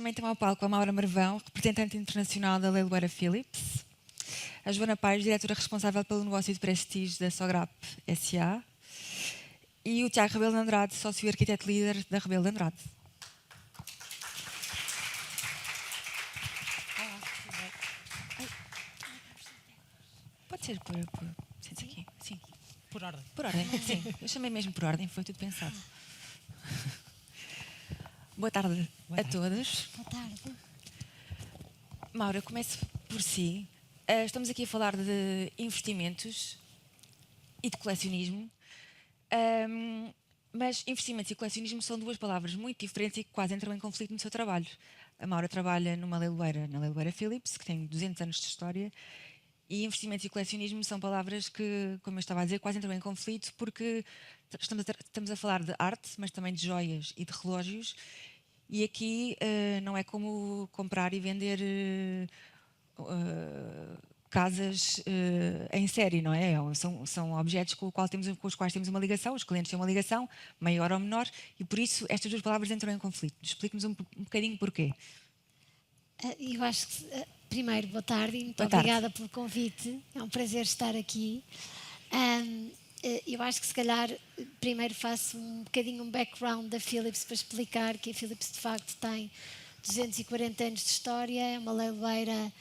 também tem ao palco a Maura Marvão, representante internacional da leiloeira Philips, a Joana Paes, diretora responsável pelo negócio de prestígio da Sograp SA, e o Tiago Rebelo de Andrade, sócio e arquiteto líder da Rebelo de Andrade. Pode ser sente aqui, sim. Por ordem. Por ordem, sim. Eu chamei mesmo por ordem, foi tudo pensado. Boa tarde a todos. Boa tarde. Maura, comece por si. Estamos aqui a falar de investimentos e de colecionismo, mas investimentos e colecionismo são duas palavras muito diferentes e que quase entram em conflito no seu trabalho. A Maura trabalha na leiloeira Philips, que tem 200 anos de história, e investimentos e colecionismo são palavras que, como eu estava a dizer, quase entram em conflito porque estamos a falar de arte, mas também de joias e de relógios, e aqui não é como comprar e vender casas em série, não é? São objetos com os quais temos uma ligação, os clientes têm uma ligação, maior ou menor, e por isso estas duas palavras entram em conflito. Explique-nos um bocadinho porquê. Eu acho que, primeiro, boa tarde e muito Boa tarde. obrigada pelo convite. É um prazer estar aqui. Eu acho que, se calhar, primeiro faço um bocadinho um background da Philips para explicar que a Philips, de facto, tem 240 anos de história, é uma leiloeira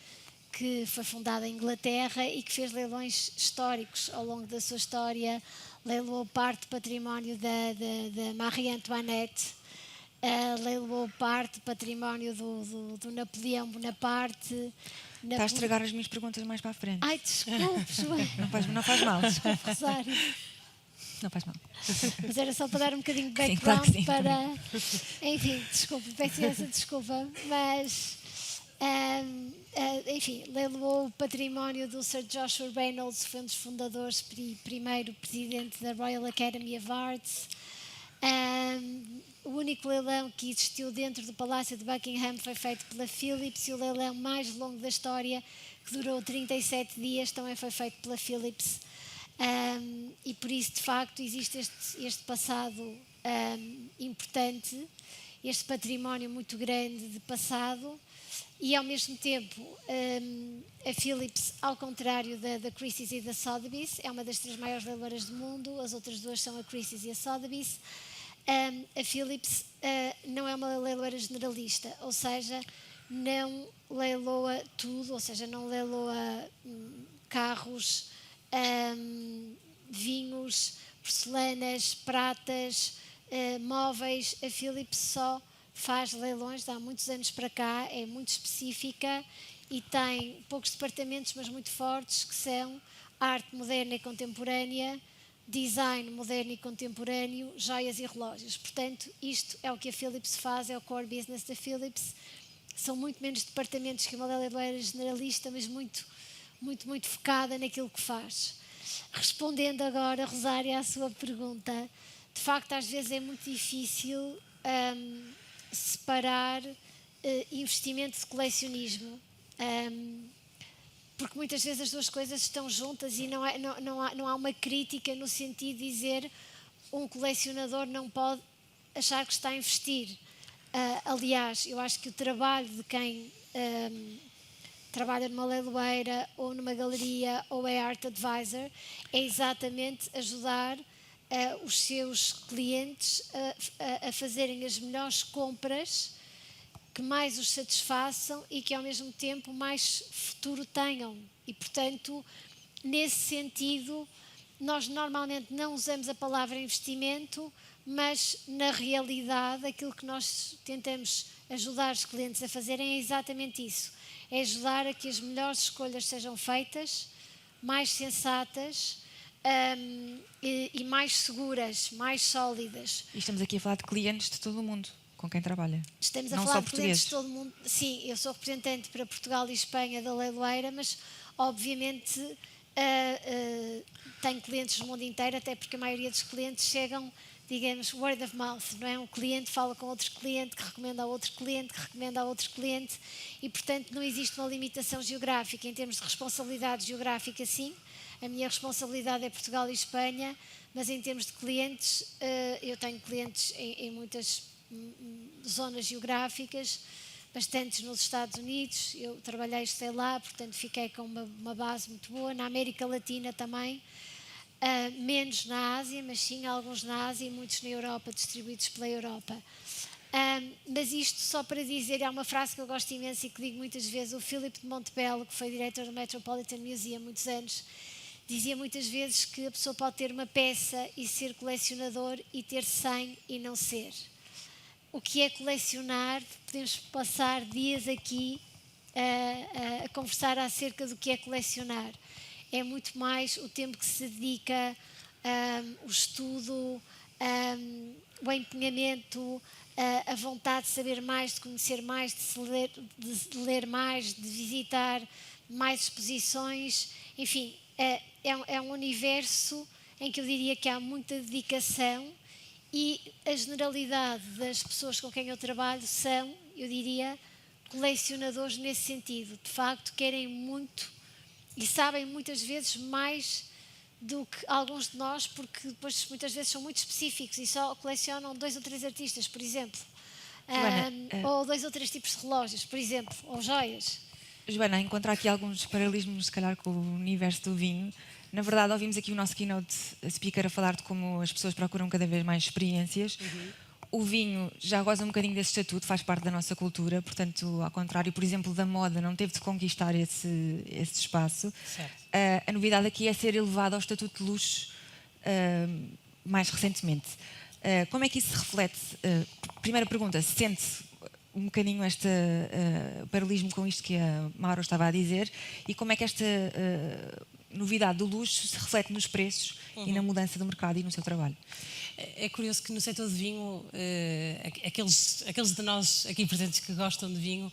que foi fundada em Inglaterra e que fez leilões históricos ao longo da sua história. Leiloou parte do património da Marie Antoinette, leiloou parte do património do Napoleão Bonaparte. Está a estragar as minhas perguntas mais para a frente. Ai, desculpe, Joana. Não faz mal. Desculpe, Rosário. Não faz mal. Mas era só para dar um bocadinho de Sim, background claro que sim, para... Enfim, desculpe, peço essa desculpa, mas... enfim, leiloou o património do Sir Joshua Reynolds, foi um dos fundadores, primeiro presidente da Royal Academy of Arts. O único leilão que existiu dentro do Palácio de Buckingham foi feito pela Philips, e o leilão mais longo da história, que durou 37 dias, também foi feito pela Philips. E por isso, de facto, existe este passado importante, este património muito grande de passado, e ao mesmo tempo a Philips, ao contrário da Christie's e da Sotheby's, é uma das 3 maiores leiloeiras do mundo. As outras 2 são a Christie's e a Sotheby's. A Philips não é uma leiloeira generalista, ou seja, não leiloa tudo, ou seja, não leiloa carros, vinhos, porcelanas, pratas, móveis. A Philips só faz leilões, há muitos anos para cá, é muito específica e tem poucos departamentos, mas muito fortes, que são arte moderna e contemporânea, design moderno e contemporâneo, joias e relógios. Portanto, isto é o que a Philips faz, é o core business da Philips. São muito menos departamentos que uma leiloeira generalista, mas muito focada naquilo que faz. Respondendo agora, Rosária, à sua pergunta, de facto, às vezes é muito difícil separar investimento de colecionismo, porque muitas vezes as duas coisas estão juntas e não há uma crítica no sentido de dizer um colecionador não pode achar que está a investir. Aliás, eu acho que o trabalho de quem trabalha numa leiloeira ou numa galeria ou é art advisor é exatamente ajudar os seus clientes a fazerem as melhores compras que mais os satisfaçam e que ao mesmo tempo mais futuro tenham. E, portanto, nesse sentido, nós normalmente não usamos a palavra investimento, mas na realidade aquilo que nós tentamos ajudar os clientes a fazerem é exatamente isso. É ajudar a que as melhores escolhas sejam feitas, mais sensatas e mais seguras, mais sólidas. E estamos aqui a falar de clientes de todo o mundo com quem trabalha. Estamos a não falar só de clientes de todo o mundo. Sim, eu sou representante para Portugal e Espanha da leiloeira, mas obviamente tenho clientes do mundo inteiro, até porque a maioria dos clientes chegam, digamos, word of mouth, não é? Um cliente fala com outro cliente, que recomenda a outro cliente, que recomenda a outro cliente, e portanto não existe uma limitação geográfica. Em termos de responsabilidade geográfica, sim, a minha responsabilidade é Portugal e Espanha, mas em termos de clientes, eu tenho clientes em muitas zonas geográficas, bastantes nos Estados Unidos, eu trabalhei, sei lá, portanto fiquei com uma base muito boa. Na América Latina também, menos na Ásia, mas sim alguns na Ásia e muitos na Europa, distribuídos pela Europa. Mas isto só para dizer, há uma frase que eu gosto imenso e que digo muitas vezes, o Philip de Montebello, que foi diretor do Metropolitan Museum há muitos anos, dizia muitas vezes que a pessoa pode ter uma peça e ser colecionador e ter 100 e não ser. O que é colecionar? Podemos passar dias aqui a conversar acerca do que é colecionar. É muito mais o tempo que se dedica, o estudo, o empenhamento, a vontade de saber mais, de conhecer mais, de ler mais, de visitar mais exposições. Enfim, é um universo em que eu diria que há muita dedicação e a generalidade das pessoas com quem eu trabalho são, eu diria, colecionadores nesse sentido. De facto, querem muito e sabem muitas vezes mais do que alguns de nós, porque depois muitas vezes são muito específicos e só colecionam 2 ou 3 artistas, por exemplo. Joana, Ou 2 ou 3 tipos de relógios, por exemplo, ou joias. Joana, encontrar aqui alguns paralelismos, se calhar, com o universo do vinho. Na verdade, ouvimos aqui o nosso keynote speaker a falar de como as pessoas procuram cada vez mais experiências. O vinho já goza um bocadinho desse estatuto, faz parte da nossa cultura, portanto, ao contrário, por exemplo, da moda, não teve de conquistar esse espaço. A novidade aqui é ser elevado ao estatuto de luxo mais recentemente. Como é que isso se reflete? Primeira pergunta, sente um bocadinho este paralelismo com isto que a Maura estava a dizer e como é que esta novidade do luxo se reflete nos preços e na mudança do mercado e no seu trabalho? É curioso que no setor de vinho, aqueles de nós aqui presentes que gostam de vinho,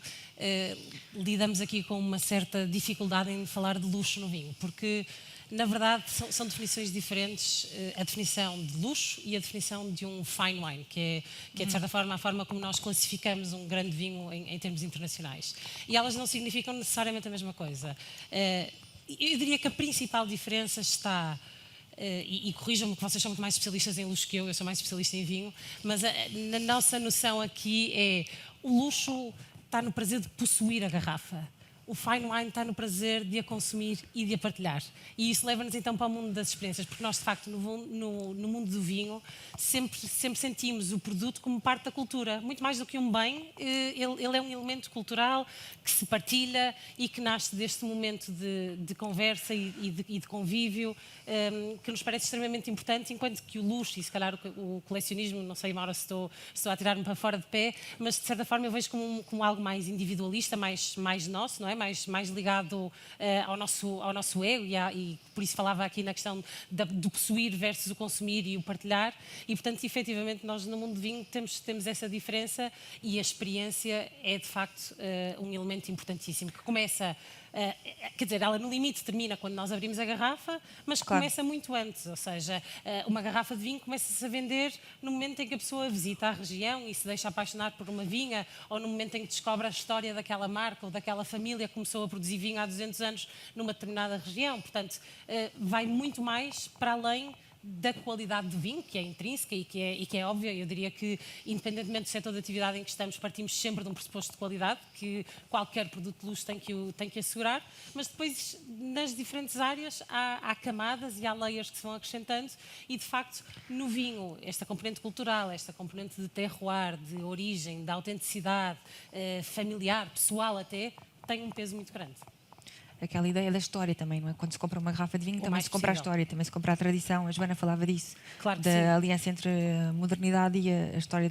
lidamos aqui com uma certa dificuldade em falar de luxo no vinho, porque na verdade são definições diferentes, a definição de luxo e a definição de um fine wine, que é de certa forma a forma como nós classificamos um grande vinho em termos internacionais. E elas não significam necessariamente a mesma coisa. Eu diria que a principal diferença está, e corrijam-me que vocês são muito mais especialistas em luxo que eu sou mais especialista em vinho, mas na nossa noção aqui é o luxo está no prazer de possuir a garrafa. O fine wine está no prazer de a consumir e de a partilhar. E isso leva-nos então para o mundo das experiências, porque nós, de facto, no mundo do vinho, sempre sentimos o produto como parte da cultura. Muito mais do que um bem, ele é um elemento cultural que se partilha e que nasce deste momento de conversa e de convívio, que nos parece extremamente importante, enquanto que o luxo e, se calhar, o colecionismo, não sei, Maura, se estou a tirar-me para fora de pé, mas, de certa forma, eu vejo como algo mais individualista, mais nosso, não é? Mais ligado ao nosso ego e por isso falava aqui na questão do possuir versus o consumir e o partilhar e, portanto, efetivamente nós no mundo do vinho temos essa diferença e a experiência é, de facto, um elemento importantíssimo que começa... quer dizer, ela no limite termina quando nós abrimos a garrafa, mas claro, começa muito antes, ou seja, uma garrafa de vinho começa-se a vender no momento em que a pessoa visita a região e se deixa apaixonar por uma vinha, ou no momento em que descobre a história daquela marca ou daquela família que começou a produzir vinho há 200 anos numa determinada região. Portanto, vai muito mais para além da qualidade do vinho, que é intrínseca e que é óbvia. Eu diria que, independentemente do setor de atividade em que estamos, partimos sempre de um pressuposto de qualidade, que qualquer produto de luxo tem que assegurar, mas depois, nas diferentes áreas, há camadas e há layers que se vão acrescentando e, de facto, no vinho, esta componente cultural, esta componente de terroir, de origem, de autenticidade, familiar, pessoal até, tem um peso muito grande. Aquela ideia da história também, não é? Quando se compra uma garrafa de vinho, também se compra a possível. história, também se compra a tradição. A Joana falava disso, Claro que da sim. aliança entre a modernidade e a história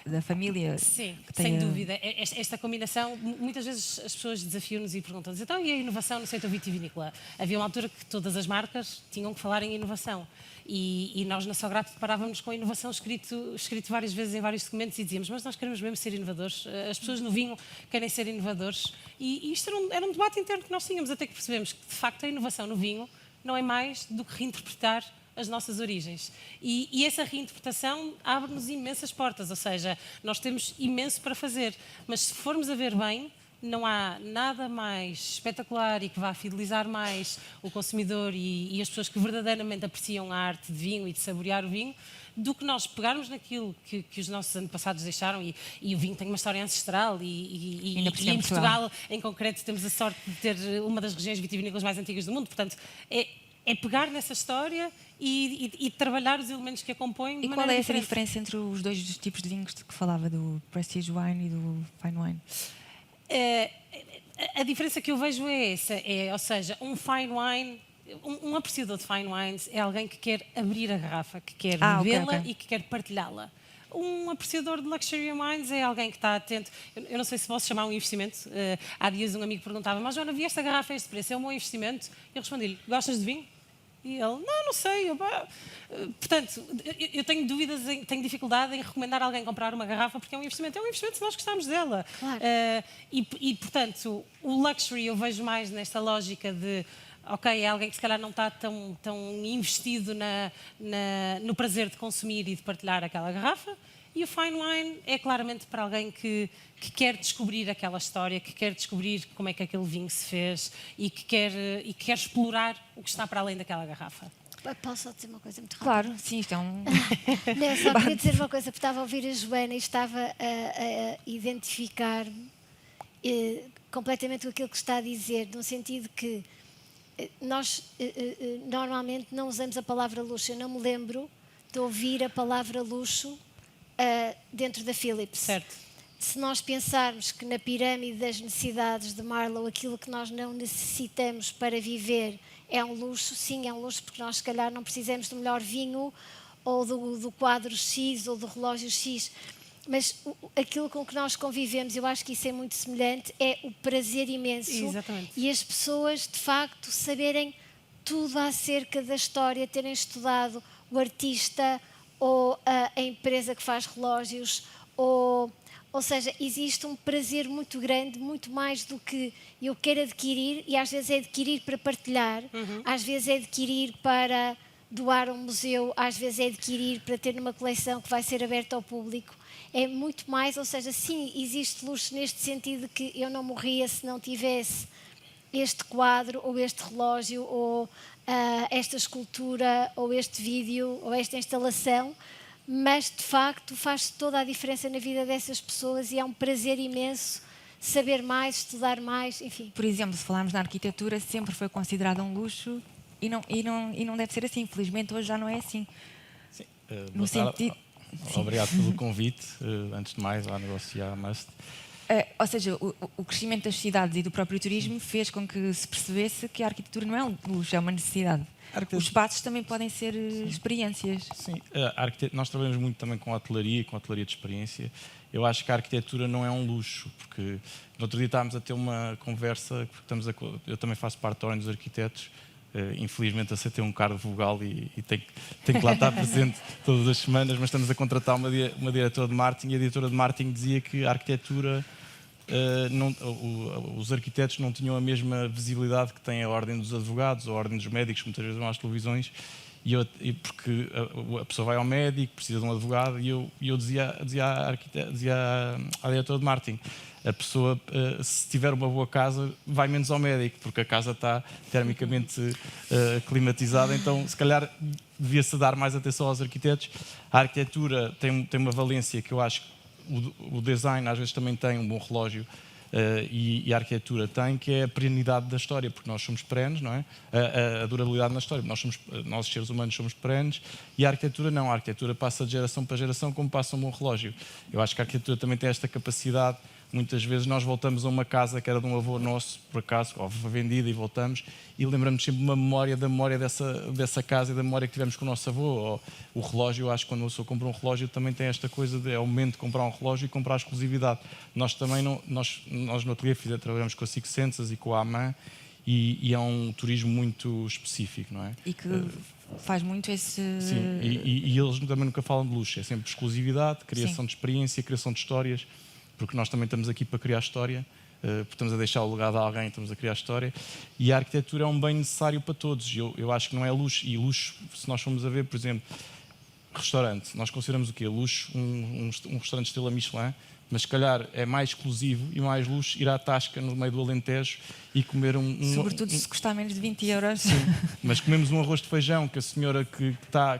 da família. Sim, que tem sem dúvida. Esta combinação, muitas vezes as pessoas desafiam-nos e perguntam-nos, então e a inovação no setor vitivinícola? Havia uma altura que todas as marcas tinham que falar em inovação. E nós na Sograp deparávamos com a inovação escrito várias vezes em vários documentos e dizíamos, mas nós queremos mesmo ser inovadores, as pessoas no vinho querem ser inovadores. E isto era um debate interno que nós tínhamos, até que percebemos que, de facto, a inovação no vinho não é mais do que reinterpretar as nossas origens. E essa reinterpretação abre-nos imensas portas, ou seja, nós temos imenso para fazer, mas se formos a ver bem, não há nada mais espetacular e que vá fidelizar mais o consumidor e as pessoas que verdadeiramente apreciam a arte de vinho e de saborear o vinho, do que nós pegarmos naquilo que os nossos antepassados deixaram, e o vinho tem uma história ancestral, e em Portugal, em concreto, temos a sorte de ter uma das regiões vitivinícolas mais antigas do mundo, portanto, é pegar nessa história e trabalhar os elementos que a compõem. E qual é essa diferença entre os dois tipos de vinhos que falava, do Prestige Wine e do Fine Wine? A diferença que eu vejo é essa, ou seja, um fine wine, um apreciador de fine wines é alguém que quer abrir a garrafa, que quer bebê-la e que quer partilhá-la. Um apreciador de luxury wines é alguém que está atento. Eu não sei se posso chamar um investimento. Há dias um amigo perguntava: mas Joana, vi esta garrafa a este preço, é um bom investimento? Eu respondi-lhe: gostas de vinho? E ele: não sei. Portanto, eu tenho dúvidas, tenho dificuldade em recomendar a alguém comprar uma garrafa, porque é um investimento se nós gostarmos dela. Claro. Portanto, o luxury eu vejo mais nesta lógica de: ok, é alguém que se calhar não está tão investido no prazer de consumir e de partilhar aquela garrafa. E o fine wine é claramente para alguém que quer descobrir aquela história, que quer descobrir como é que aquele vinho se fez e que quer explorar o que está para além daquela garrafa. Posso só dizer uma coisa muito rápida? Claro, sim, isto é um... Não, só queria dizer uma coisa, porque estava a ouvir a Joana e estava a identificar-me completamente com aquilo que está a dizer, no sentido que nós normalmente não usamos a palavra luxo. Eu não me lembro de ouvir a palavra luxo dentro da Philips. Certo. Se nós pensarmos que na pirâmide das necessidades de Maslow aquilo que nós não necessitamos para viver é um luxo, sim, é um luxo, porque nós se calhar não precisamos do melhor vinho ou do quadro X ou do relógio X, mas aquilo com que nós convivemos, eu acho que isso é muito semelhante, é o prazer imenso. Exatamente. E as pessoas, de facto, saberem tudo acerca da história, terem estudado o artista ou a empresa que faz relógios, ou seja, existe um prazer muito grande, muito mais do que eu quero adquirir, e às vezes é adquirir para partilhar, às vezes é adquirir para doar a um museu, às vezes é adquirir para ter numa coleção que vai ser aberta ao público. É muito mais, ou seja, sim, existe luxo neste sentido de que eu não morria se não tivesse este quadro, ou este relógio, ou esta escultura, ou este vídeo, ou esta instalação, mas de facto faz toda a diferença na vida dessas pessoas e é um prazer imenso saber mais, estudar mais, enfim. Por exemplo, se falarmos na arquitetura, sempre foi considerada um luxo e não deve ser assim. Infelizmente, hoje já não é assim. Sim. No sentido... Obrigado pelo convite. Antes de mais, à negociar Must. Ou seja, o crescimento das cidades e do próprio turismo fez com que se percebesse que a arquitetura não é um luxo, é uma necessidade. Os espaços também podem ser experiências. Sim, nós trabalhamos muito também com hotelaria de experiência. Eu acho que a arquitetura não é um luxo, porque no outro dia estávamos a ter uma conversa, porque eu também faço parte da Ordem dos Arquitetos. Infelizmente aceitei um cargo vogal e tenho que lá estar presente todas as semanas, mas estamos a contratar uma diretora de marketing, e a diretora de marketing dizia que a arquitetura, os arquitetos não tinham a mesma visibilidade que tem a Ordem dos Advogados ou a Ordem dos Médicos, que muitas vezes vão às televisões, porque a pessoa vai ao médico, precisa de um advogado, e eu dizia à diretora de marketing: a pessoa, se tiver uma boa casa, vai menos ao médico, porque a casa está termicamente climatizada, então se calhar devia-se dar mais atenção aos arquitetos. A arquitetura tem uma valência que eu acho que o design às vezes também tem, um bom relógio, e a arquitetura tem, que é a perenidade da história, porque nós somos perenes, não é? A durabilidade na história, nós seres humanos somos perenes, e a arquitetura não, a arquitetura passa de geração para geração como passa um bom relógio. Eu acho que a arquitetura também tem esta capacidade. Muitas vezes nós voltamos a uma casa que era de um avô nosso, por acaso, ou foi vendida, e voltamos, e lembramos sempre uma memória dessa casa e da memória que tivemos com o nosso avô. Ou o relógio, eu acho que quando uma pessoa compra um relógio também tem esta coisa é o momento de comprar um relógio e comprar a exclusividade. Nós também, nós no ateliê trabalhamos com a Six Senses e com a AMAN, e é um turismo muito específico, não é? E que faz muito esse... Sim, e eles também nunca falam de luxo, é sempre exclusividade, criação de experiência, criação de histórias, porque nós também estamos aqui para criar história, porque estamos a deixar o legado a alguém, estamos a criar história, e a arquitetura é um bem necessário para todos. Eu acho que não é luxo, e luxo, se nós formos a ver, por exemplo, restaurante, nós consideramos o quê? Luxo, um restaurante estilo Michelin, Mas se calhar é mais exclusivo e mais luxo ir à Tasca no meio do Alentejo e comer Sobretudo se custar menos de 20 euros. Mas comemos um arroz de feijão que a senhora que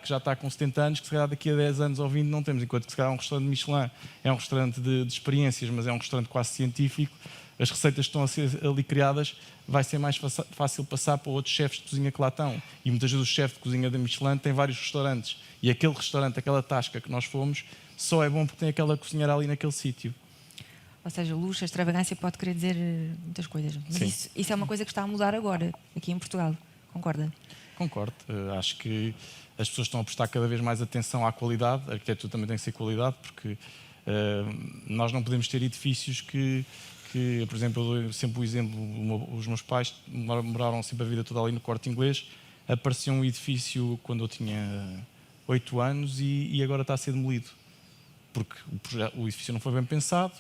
já está com 70 anos, que se calhar daqui a 10 anos ou 20 não temos, enquanto que se calhar um restaurante de Michelin é um restaurante de experiências, mas é um restaurante quase científico, as receitas que estão a ser ali criadas vai ser mais fácil passar para outros chefes de cozinha que lá estão. E muitas vezes o chefe de cozinha da Michelin tem vários restaurantes. E aquele restaurante, aquela Tasca que nós fomos, só é bom porque tem aquela cozinheira ali naquele sítio. Ou seja, o luxo, a extravagância pode querer dizer muitas coisas. Mas isso é uma coisa que está a mudar agora, aqui em Portugal. Concorda? Concordo. Acho que as pessoas estão a prestar cada vez mais atenção à qualidade. A arquitetura também tem que ser qualidade, porque nós não podemos ter edifícios que, por exemplo, eu dou sempre o exemplo, os meus pais moraram sempre a vida toda ali no Corte Inglês, apareceu um edifício quando eu tinha 8 anos e agora está a ser demolido. Porque o edifício não foi bem pensado,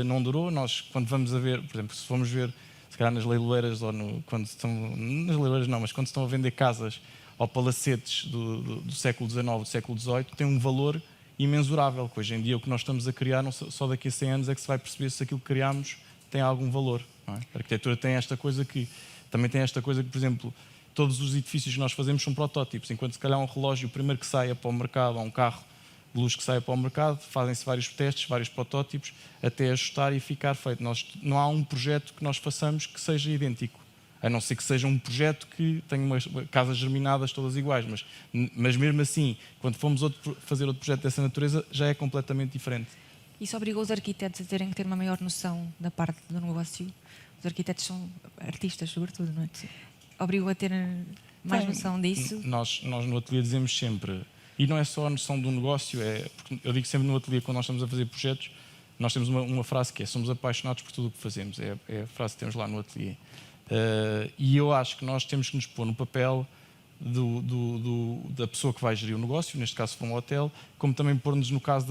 não durou. Nós, quando vamos a ver, por exemplo, se formos ver, se calhar nas leiloeiras, ou quando estão, nas leiloeiras não, mas quando estão a vender casas ou palacetes do século XIX, do século XVIII, tem um valor imensurável, que hoje em dia o que nós estamos a criar, só daqui a 100 anos é que se vai perceber se aquilo que criámos tem algum valor. Não é? A arquitetura tem esta coisa também tem esta coisa que, por exemplo, todos os edifícios que nós fazemos são protótipos, enquanto se calhar um relógio, o primeiro que saia para o mercado, ou um carro de luxo que saia para o mercado, fazem-se vários testes, vários protótipos, até ajustar e ficar feito. Não há um projeto que nós façamos que seja idêntico, a não ser que seja um projeto que tenha umas casas germinadas todas iguais, mas mesmo assim, quando fomos fazer outro projeto dessa natureza, já é completamente diferente. Isso obrigou os arquitetos a terem que ter uma maior noção da parte do negócio. Os arquitetos são artistas, sobretudo, não é? Obrigou a ter mais noção disso. Nós no ateliê dizemos sempre, e não é só a noção do negócio, porque eu digo sempre no ateliê, quando nós estamos a fazer projetos, nós temos uma frase que é: somos apaixonados por tudo o que fazemos. É a frase que temos lá no ateliê. E eu acho que nós temos que nos pôr no papel da pessoa que vai gerir o negócio, neste caso se for um hotel, como também pôr-nos no caso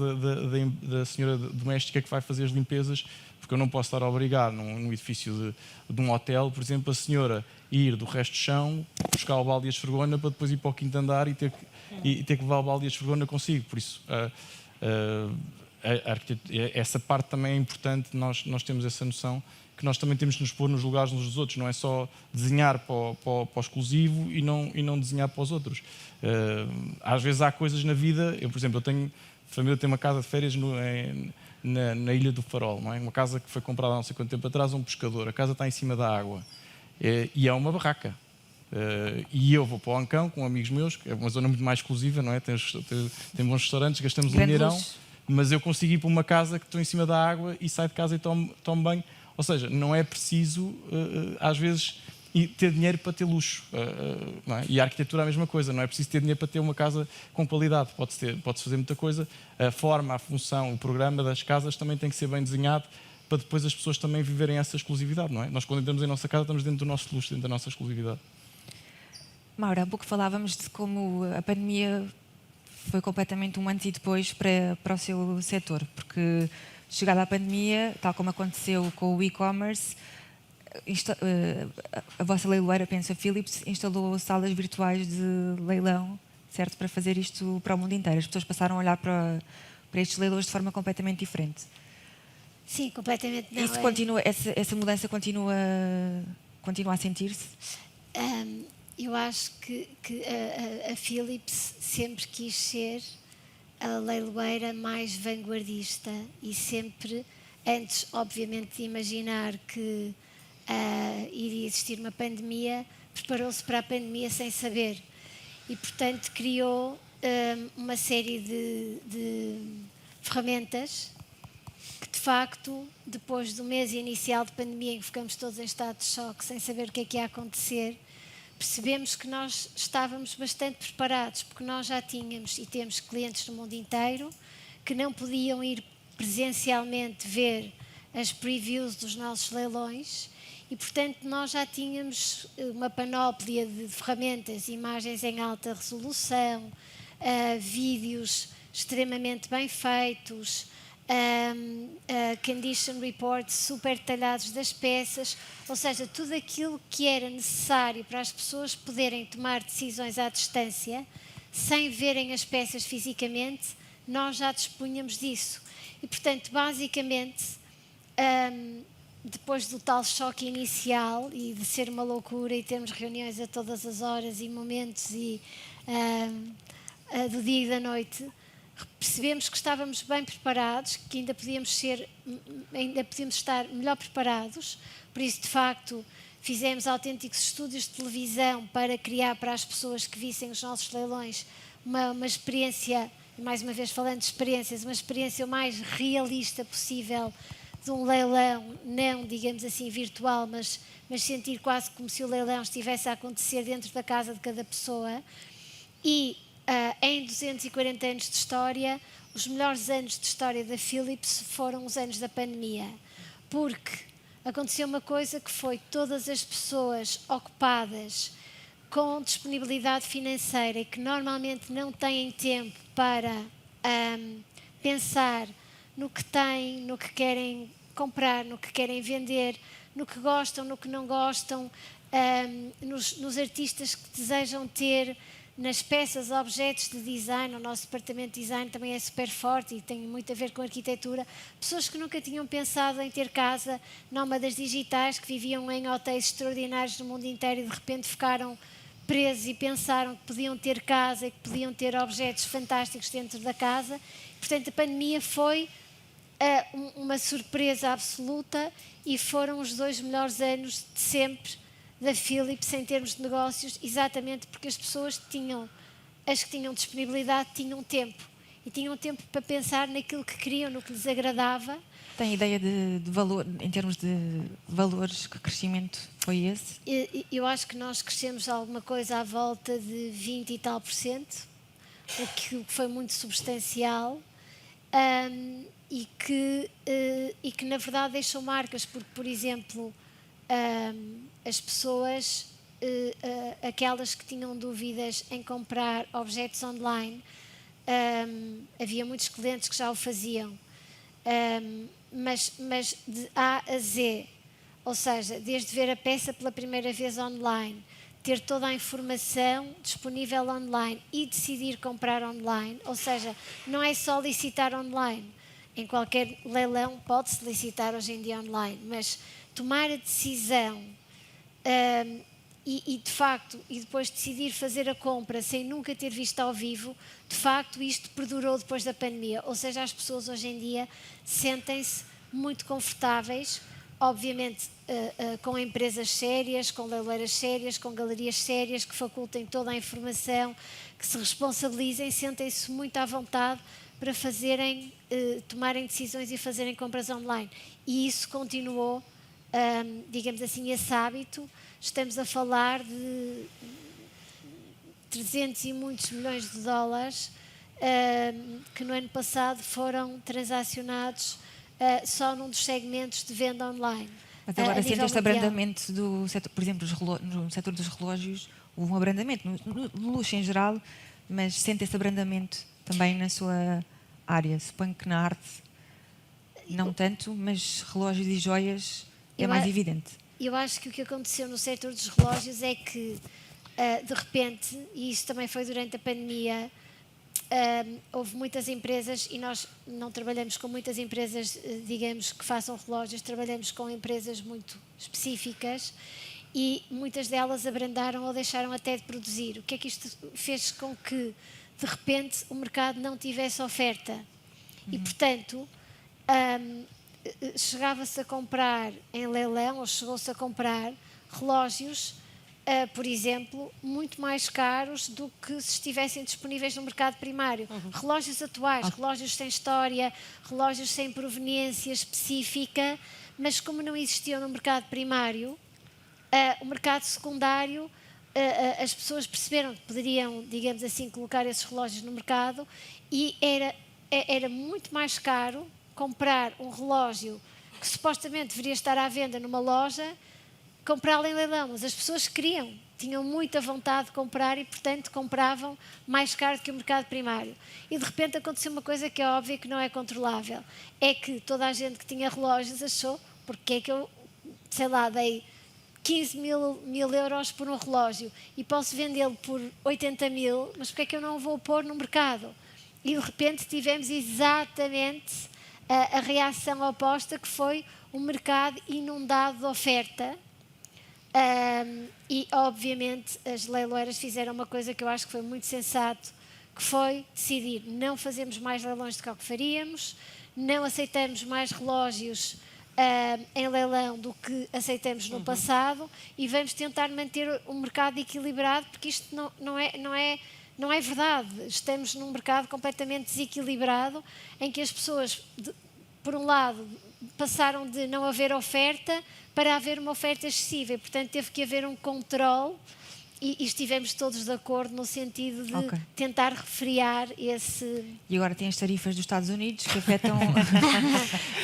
da senhora doméstica que vai fazer as limpezas, porque eu não posso estar a obrigar num edifício de um hotel, por exemplo, a senhora ir do resto do chão, buscar o balde e a esfregona para depois ir para o quinto andar e ter que levar o balde e a esfregona consigo. Por isso, essa parte também é importante, nós temos essa noção que nós também temos que nos pôr nos lugares uns dos outros, não é só desenhar para o exclusivo e não desenhar para os outros. Às vezes há coisas na vida, por exemplo, a família tem uma casa de férias na Ilha do Farol, não é? Uma casa que foi comprada há não sei quanto tempo atrás a um pescador, a casa está em cima da água e é uma barraca. E eu vou para o Ancão com amigos meus, que é uma zona muito mais exclusiva, não é? Tem bons restaurantes, gastamos um dinheirão, mas eu consigo ir para uma casa que estou em cima da água e saio de casa e tomo banho. Ou seja, não é preciso, às vezes, ter dinheiro para ter luxo. Não é? E a arquitetura é a mesma coisa, não é preciso ter dinheiro para ter uma casa com qualidade. Pode-se fazer muita coisa. A forma, a função, o programa das casas também tem que ser bem desenhado para depois as pessoas também viverem essa exclusividade. Não é? Nós, quando entramos em nossa casa, estamos dentro do nosso luxo, dentro da nossa exclusividade. Maura, há pouco falávamos de como a pandemia foi completamente um antes e depois para o seu setor, porque chegada à pandemia, tal como aconteceu com o e-commerce, a vossa leiloeira, penso a Philips, instalou salas virtuais de leilão, certo, para fazer isto para o mundo inteiro. As pessoas passaram a olhar para estes leilões de forma completamente diferente. Sim, completamente não. Isso continua, essa mudança continua a sentir-se? Eu acho que a Philips sempre quis ser a leiloeira mais vanguardista e sempre, antes, obviamente, de imaginar que iria existir uma pandemia, preparou-se para a pandemia sem saber. E, portanto, criou uma série de ferramentas que, de facto, depois do mês inicial de pandemia, em que ficamos todos em estado de choque, sem saber o que é que ia acontecer, percebemos que nós estávamos bastante preparados, porque nós já tínhamos e temos clientes no mundo inteiro que não podiam ir presencialmente ver as previews dos nossos leilões e, portanto, nós já tínhamos uma panóplia de ferramentas, imagens em alta resolução, vídeos extremamente bem feitos, condition reports super detalhados das peças, ou seja, tudo aquilo que era necessário para as pessoas poderem tomar decisões à distância, sem verem as peças fisicamente, nós já dispunhamos disso. E, portanto, basicamente, depois do tal choque inicial e de ser uma loucura e termos reuniões a todas as horas e momentos do dia e da noite, percebemos que estávamos bem preparados, que ainda podíamos estar melhor preparados. Por isso, de facto, fizemos autênticos estúdios de televisão para criar para as pessoas que vissem os nossos leilões uma experiência, mais uma vez falando de experiências, uma experiência o mais realista possível de um leilão, não, digamos assim, virtual, mas sentir quase como se o leilão estivesse a acontecer dentro da casa de cada pessoa. E em 240 anos de história, os melhores anos de história da Philips foram os anos da pandemia, porque aconteceu uma coisa que foi todas as pessoas ocupadas com disponibilidade financeira e que normalmente não têm tempo para pensar no que têm, no que querem comprar, no que querem vender, no que gostam, no que não gostam, nos artistas que desejam ter, nas peças, objetos de design. O nosso departamento de design também é super forte e tem muito a ver com arquitetura. Pessoas que nunca tinham pensado em ter casa nómadas digitais, que viviam em hotéis extraordinários no mundo inteiro e de repente ficaram presos e pensaram que podiam ter casa e que podiam ter objetos fantásticos dentro da casa. Portanto, a pandemia foi uma surpresa absoluta e foram os 2 melhores anos de sempre da Philips em termos de negócios, exatamente porque as pessoas as que tinham disponibilidade, tinham tempo. E tinham tempo para pensar naquilo que queriam, no que lhes agradava. Tem ideia de valor, em termos de valores, que crescimento foi esse? Eu acho que nós crescemos alguma coisa à volta de 20 e tal %, o que foi muito substancial. E que na verdade deixam marcas, porque, por exemplo, as pessoas, aquelas que tinham dúvidas em comprar objetos online, havia muitos clientes que já o faziam, mas de A a Z, ou seja, desde ver a peça pela primeira vez online, ter toda a informação disponível online e decidir comprar online, ou seja, não é só licitar online. Em qualquer leilão pode-se licitar hoje em dia online, mas tomar a decisão e de facto, e depois decidir fazer a compra sem nunca ter visto ao vivo, de facto isto perdurou depois da pandemia. Ou seja, as pessoas hoje em dia sentem-se muito confortáveis, obviamente com empresas sérias, com leiloeiras sérias, com galerias sérias, que facultem toda a informação, que se responsabilizem, sentem-se muito à vontade para tomarem decisões e fazerem compras online. E isso continuou, digamos assim, esse hábito. Estamos a falar de 300 e muitos milhões de dólares que no ano passado foram transacionados só num dos segmentos de venda online. Mas agora sente este abrandamento do setor, por exemplo, no setor dos relógios, houve um abrandamento, no luxo em geral, mas sente esse abrandamento também na sua área. Suponho que na arte não tanto, mas relógios e joias é mais evidente. Eu acho que o que aconteceu no setor dos relógios é que, de repente, e isso também foi durante a pandemia, houve muitas empresas, e nós não trabalhamos com muitas empresas, digamos, que façam relógios, trabalhamos com empresas muito específicas e muitas delas abrandaram ou deixaram até de produzir. O que é que isto fez com que, de repente, o mercado não tivesse oferta? E, portanto, chegava-se a comprar em leilão, ou chegou-se a comprar relógios, por exemplo, muito mais caros do que se estivessem disponíveis no mercado primário. Relógios atuais, relógios sem história, relógios sem proveniência específica, mas como não existiam no mercado primário, o mercado secundário, as pessoas perceberam que poderiam, digamos assim, colocar esses relógios no mercado e era muito mais caro comprar um relógio que supostamente deveria estar à venda numa loja, comprá-lo em leilão, mas as pessoas queriam, tinham muita vontade de comprar e, portanto, compravam mais caro que o mercado primário. E, de repente, aconteceu uma coisa que é óbvia que não é controlável. É que toda a gente que tinha relógios achou, porque é que eu, sei lá, dei 15 mil euros por um relógio e posso vendê-lo por 80 mil, mas porque é que eu não o vou pôr no mercado? E, de repente, tivemos exatamente a reação oposta, que foi um mercado inundado de oferta. E, obviamente, as leiloeiras fizeram uma coisa que eu acho que foi muito sensato, que foi decidir: não fazemos mais leilões do que o que faríamos, não aceitamos mais relógios em leilão do que aceitamos no passado, e vamos tentar manter o mercado equilibrado, porque isto não é verdade. Estamos num mercado completamente desequilibrado, em que as pessoas, por um lado, passaram de não haver oferta para haver uma oferta excessiva, e, portanto, teve que haver um controle, e estivemos todos de acordo no sentido de tentar refriar esse... E agora tem as tarifas dos Estados Unidos que afetam...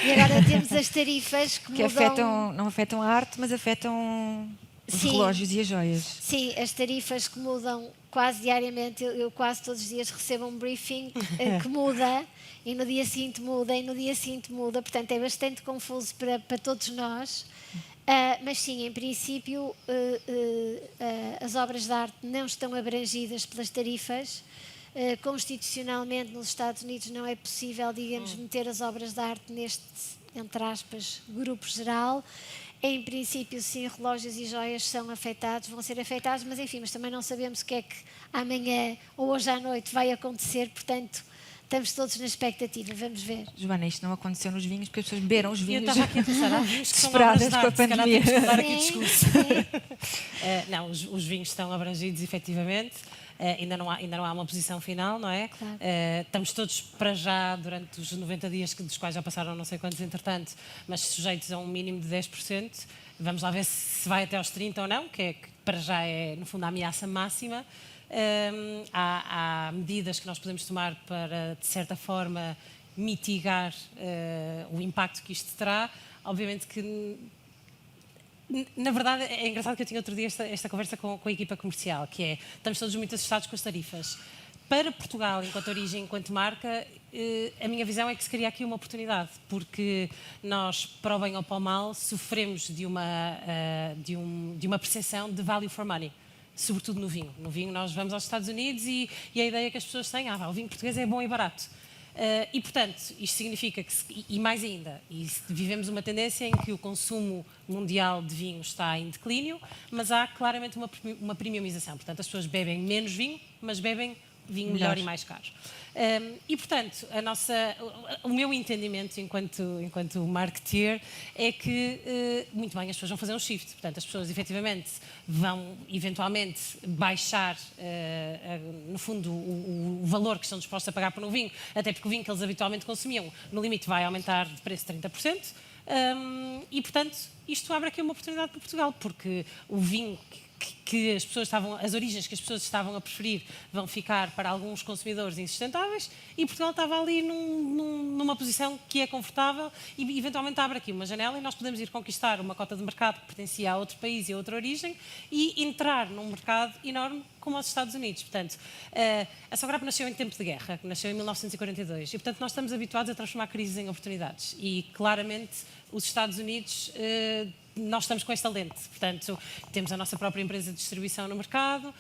E agora temos as tarifas que mudam... não afetam a arte, mas afetam os relógios e as joias. Sim, as tarifas que mudam quase diariamente. Eu quase todos os dias recebo um briefing que muda, e no dia seguinte muda, e no dia seguinte muda. Portanto, é bastante confuso para todos nós. Mas sim, em princípio, as obras de arte não estão abrangidas pelas tarifas. Constitucionalmente, nos Estados Unidos, não é possível, digamos, meter as obras de arte neste, entre aspas, grupo geral. Em princípio, sim, relógios e joias são afetados, vão ser afetados, mas enfim, mas também não sabemos o que é que amanhã ou hoje à noite vai acontecer, portanto, estamos todos na expectativa, vamos ver. Joana, isto não aconteceu nos vinhos, porque as pessoas beberam os vinhos. Eu estava aqui a pensar, há vinhos que são desesperadas obras de com a arte, se calhar pandemia. temos que mudar aqui o Sim, discurso. sim. Não, os vinhos estão abrangidos, efetivamente. Ainda não há uma posição final, não é? Claro. Estamos todos, para já, durante os 90 dias, dos quais já passaram não sei quantos, entretanto, mas sujeitos a um mínimo de 10%. Vamos lá ver se vai até aos 30% ou não, que para já é, no fundo, a ameaça máxima. Há medidas que nós podemos tomar para, de certa forma, mitigar o impacto que isto terá. Obviamente que... Na verdade, é engraçado que eu tinha outro dia esta conversa com a equipa comercial, que é, estamos todos muito assustados com as tarifas. Para Portugal, enquanto origem, enquanto marca, a minha visão é que se cria aqui uma oportunidade, porque nós, para o bem ou para o mal, sofremos de uma percepção de value for money, sobretudo no vinho. No vinho nós vamos aos Estados Unidos e a ideia que as pessoas têm, o vinho português é bom e barato. E, portanto, isto significa que, e mais ainda, vivemos uma tendência em que o consumo mundial de vinho está em declínio, mas há claramente uma premiumização. Portanto, as pessoas bebem menos vinho, mas bebem vinho melhor e mais caro. E, portanto, o meu entendimento enquanto marketeer é que, muito bem, as pessoas vão fazer um shift. Portanto, as pessoas, efetivamente, vão, eventualmente, baixar, no fundo, o valor que estão dispostos a pagar por um vinho, até porque o vinho que eles habitualmente consumiam, no limite, vai aumentar de preço 30%. E, portanto, isto abre aqui uma oportunidade para Portugal, porque o vinho que as pessoas as origens que as pessoas estavam a preferir vão ficar para alguns consumidores insustentáveis, e Portugal estava ali numa posição que é confortável e eventualmente abre aqui uma janela e nós podemos ir conquistar uma cota de mercado que pertencia a outro país e a outra origem e entrar num mercado enorme como os Estados Unidos. Portanto, a Sograp nasceu em tempo de guerra, nasceu em 1942, e portanto nós estamos habituados a transformar crises em oportunidades, e claramente os Estados Unidos... nós estamos com esta lente, portanto, temos a nossa própria empresa de distribuição no mercado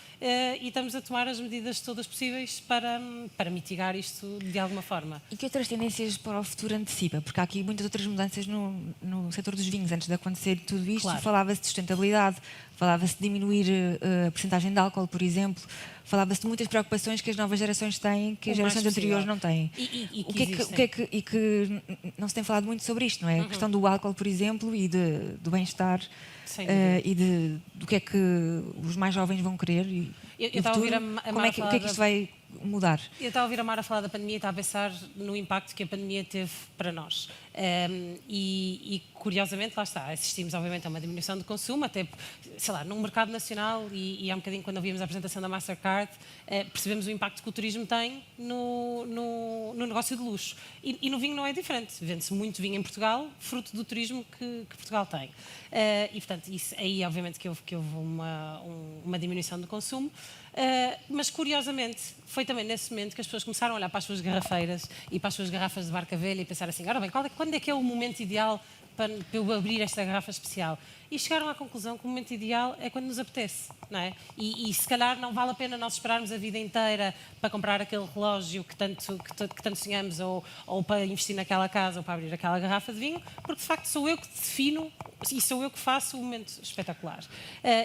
e estamos a tomar as medidas todas possíveis para mitigar isto de alguma forma. E que outras tendências para o futuro antecipa? Porque há aqui muitas outras mudanças no setor dos vinhos. Antes de acontecer tudo isto, Claro. Falava-se de sustentabilidade, falava-se de diminuir a percentagem de álcool, por exemplo, falava-se de muitas preocupações que as novas gerações têm, que as gerações anteriores não têm. E O que não se tem falado muito sobre isto, não é? A questão do álcool, por exemplo, e do bem-estar e do que é que os mais jovens vão querer. Eu estava a ouvir a Mara o que é que isto vai mudar? Eu estava a ouvir a Mara falar da pandemia e estava a pensar no impacto que a pandemia teve para nós. E curiosamente, lá está, assistimos obviamente a uma diminuição de consumo, até, sei lá, num mercado nacional, e há um bocadinho quando ouvimos a apresentação da Mastercard, percebemos o impacto que o turismo tem no negócio de luxo. E no vinho não é diferente, vende-se muito vinho em Portugal, fruto do turismo que Portugal tem. E portanto, isso, aí obviamente que houve uma diminuição do consumo. Mas curiosamente foi também nesse momento que as pessoas começaram a olhar para as suas garrafeiras e para as suas garrafas de barca velha e pensar assim, ora bem, quando é que é o momento ideal para eu abrir esta garrafa especial. E chegaram à conclusão que o momento ideal é quando nos apetece, não é? E se calhar não vale a pena nós esperarmos a vida inteira para comprar aquele relógio que tanto sonhamos, ou para investir naquela casa, ou para abrir aquela garrafa de vinho, porque de facto sou eu que defino e sou eu que faço o momento espetacular.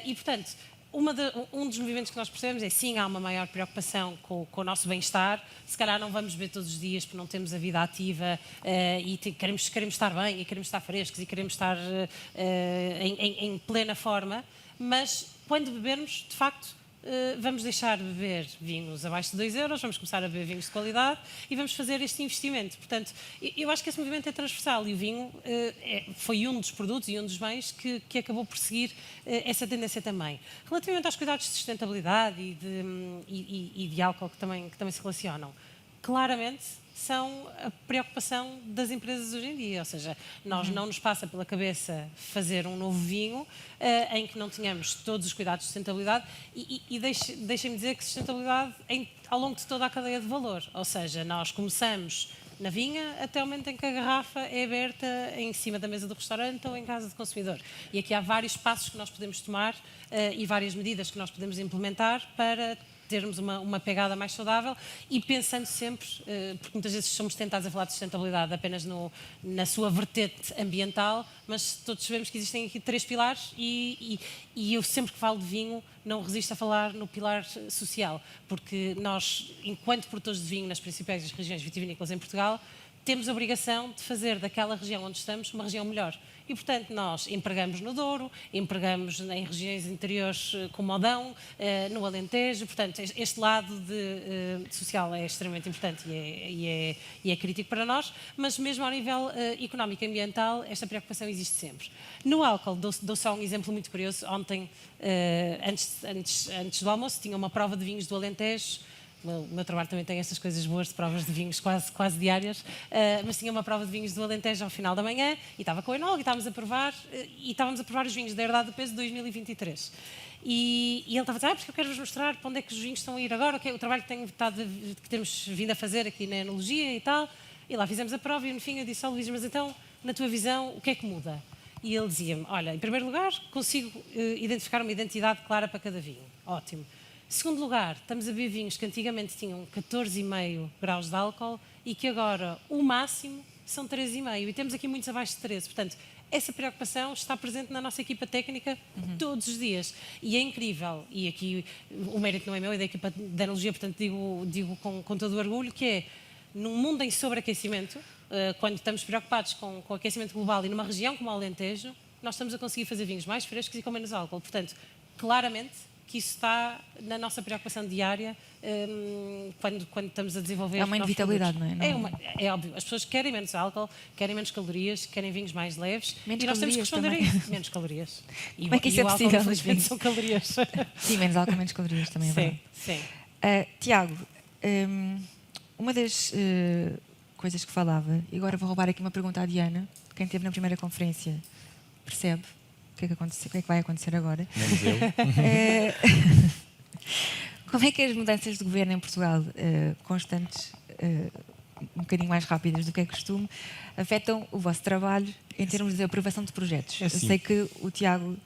E portanto, um dos movimentos que nós percebemos é, sim, há uma maior preocupação com o nosso bem-estar. Se calhar não vamos beber todos os dias porque não temos a vida ativa e queremos estar bem, e queremos estar frescos, e queremos estar em plena forma, mas quando bebermos, de facto, vamos deixar de beber vinhos abaixo de 2 euros, vamos começar a beber vinhos de qualidade e vamos fazer este investimento. Portanto, eu acho que esse movimento é transversal e o vinho foi um dos produtos e um dos bens que acabou por seguir essa tendência também. Relativamente aos cuidados de sustentabilidade e de álcool que também se relacionam, claramente são a preocupação das empresas hoje em dia, ou seja, não nos passa pela cabeça fazer um novo vinho em que não tenhamos todos os cuidados de sustentabilidade e deixem-me dizer que sustentabilidade ao longo de toda a cadeia de valor, ou seja, nós começamos na vinha até o momento em que a garrafa é aberta em cima da mesa do restaurante ou em casa do consumidor. E aqui há vários passos que nós podemos tomar e várias medidas que nós podemos implementar para termos uma pegada mais saudável e pensando sempre, porque muitas vezes somos tentados a falar de sustentabilidade apenas na sua vertente ambiental, mas todos sabemos que existem aqui 3 pilares e eu sempre que falo de vinho não resisto a falar no pilar social, porque nós, enquanto produtores de vinho nas principais regiões vitivinícolas em Portugal, temos a obrigação de fazer daquela região onde estamos uma região melhor. E, portanto, nós empregamos no Douro, empregamos em regiões interiores como Odão, no Alentejo. Portanto, este lado social é extremamente importante e é crítico para nós, mas mesmo ao nível económico e ambiental, esta preocupação existe sempre. No álcool, dou só um exemplo muito curioso. Ontem, antes do almoço, tinha uma prova de vinhos do Alentejo. O meu trabalho também tem estas coisas boas de provas de vinhos quase diárias, mas tinha uma prova de vinhos do Alentejo ao final da manhã e estava com o enólogo e estávamos a provar os vinhos da Herdade do Peso de 2023. E ele estava a dizer, porque eu quero-vos mostrar para onde é que os vinhos estão a ir agora, o trabalho que temos vindo a fazer aqui na enologia e tal. E lá fizemos a prova e no fim eu disse ao Luís, mas então, na tua visão, o que é que muda? E ele dizia-me, olha, em primeiro lugar, consigo identificar uma identidade clara para cada vinho. Ótimo. Em segundo lugar, estamos a beber vinhos que antigamente tinham 14,5 graus de álcool e que agora o máximo são 13,5 e temos aqui muitos abaixo de 13. Portanto, essa preocupação está presente na nossa equipa técnica todos os dias. E é incrível, e aqui o mérito não é meu, é da equipa de analogia, portanto digo com todo o orgulho, que é, num mundo em sobreaquecimento, quando estamos preocupados com o aquecimento global e numa região como o Alentejo, nós estamos a conseguir fazer vinhos mais frescos e com menos álcool. Portanto, claramente, que isso está na nossa preocupação diária quando estamos a desenvolver. É uma inevitabilidade, não é? É óbvio. As pessoas querem menos álcool, querem menos calorias, querem vinhos mais leves menos e nós temos que responder também. a isso. Menos calorias. Como é que isso é possível? Infelizmente, são calorias. Sim, menos álcool, menos calorias também é verdade. Sim. Tiago, uma das coisas que falava, e agora vou roubar aqui uma pergunta à Diana, quem esteve na primeira conferência percebe o que é que vai acontecer agora. Menos eu. Como é que as mudanças de governo em Portugal, constantes, um bocadinho mais rápidas do que é costume, afetam o vosso trabalho em termos de aprovação de projetos? É assim. Eu sei que o Tiago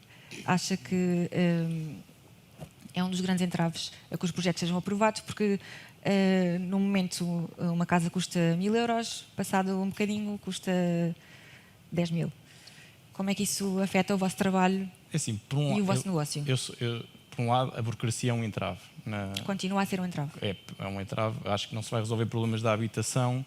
acha que é um dos grandes entraves a que os projetos sejam aprovados, porque no momento uma casa custa 1.000 euros, passado um bocadinho custa 10.000. Como é que isso afeta o vosso trabalho assim, e o vosso negócio? Por um lado, a burocracia é um entrave. Continua a ser um entrave. É um entrave. Acho que não se vai resolver problemas da habitação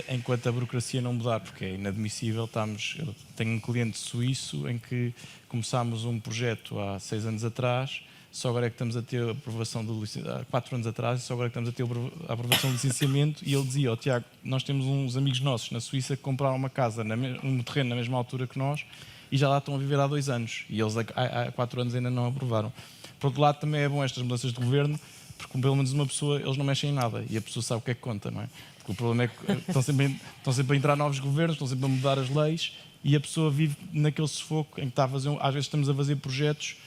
enquanto a burocracia não mudar, porque é inadmissível. Eu tenho um cliente suíço em que começámos um projeto há 6 anos atrás, só agora é que estamos a ter a aprovação do licenciamento, há 4 anos atrás, só agora é que estamos a ter a aprovação do licenciamento, e ele dizia, Tiago, nós temos uns amigos nossos na Suíça que compraram uma casa, um terreno na mesma altura que nós, e já lá estão a viver há 2 anos, e eles há 4 anos ainda não aprovaram. Por outro lado, também é bom estas mudanças de governo, porque pelo menos uma pessoa, eles não mexem em nada, e a pessoa sabe o que é que conta, não é? Porque o problema é que estão sempre a entrar novos governos, estão sempre a mudar as leis, e a pessoa vive naquele sufoco em que está a fazer, às vezes estamos a fazer projetos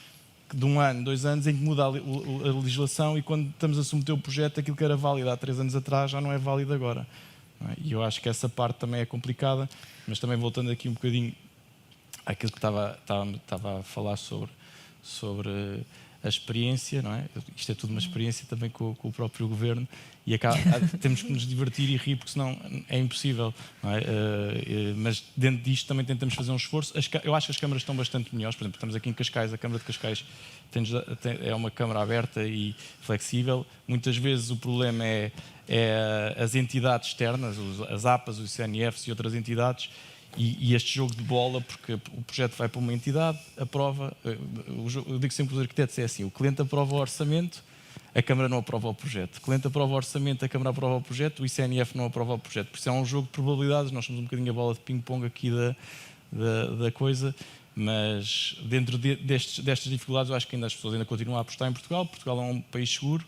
de 1 ano, 2 anos, em que muda a legislação, e quando estamos a submeter o projeto, aquilo que era válido há 3 anos atrás já não é válido agora. não é? E eu acho que essa parte também é complicada, mas também voltando aqui um bocadinho àquilo que estava a falar sobre a experiência, não é? Isto é tudo uma experiência também com o próprio governo e temos que nos divertir e rir, porque senão é impossível, não é? Mas dentro disto também tentamos fazer um esforço. Eu acho que as câmaras estão bastante melhores. Por exemplo, estamos aqui em Cascais, a Câmara de Cascais é uma câmara aberta e flexível. Muitas vezes o problema é as entidades externas, as APAs, os CNFs e outras entidades, e este jogo de bola, porque o projeto vai para uma entidade, aprova. Eu digo sempre que os arquitetos é assim: o cliente aprova o orçamento, a Câmara não aprova o projeto. O cliente aprova o orçamento, a Câmara aprova o projeto, o ICNF não aprova o projeto. Por isso é um jogo de probabilidades. Nós somos um bocadinho a bola de ping-pong aqui da coisa, mas dentro destas dificuldades eu acho que ainda as pessoas ainda continuam a apostar em Portugal. Portugal é um país seguro.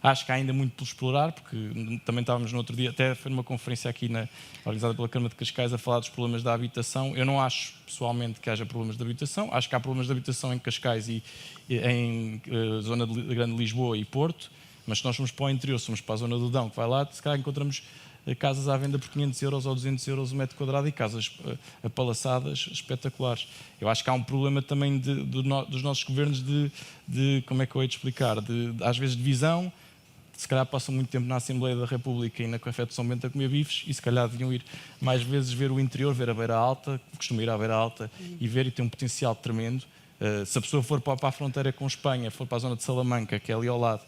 Acho que há ainda muito por explorar, porque também estávamos no outro dia, até foi numa conferência aqui organizada pela Câmara de Cascais, a falar dos problemas da habitação. Eu não acho pessoalmente que haja problemas de habitação, acho que há problemas de habitação em Cascais e em zona de Grande Lisboa e Porto, mas se nós formos para o interior, se formos para a zona do Dão, que vai lá, se calhar encontramos casas à venda por 500 euros ou 200 euros o metro quadrado e casas apalaçadas espetaculares. Eu acho que há um problema também dos nossos governos de como é que eu hei de explicar, às vezes de visão. Se calhar passam muito tempo na Assembleia da República e na Café de São Bento a comer bifes, e se calhar deviam ir mais vezes ver o interior, ver a Beira Alta, costumo ir à Beira Alta e tem um potencial tremendo. Se a pessoa for para a fronteira com Espanha, for para a zona de Salamanca, que é ali ao lado,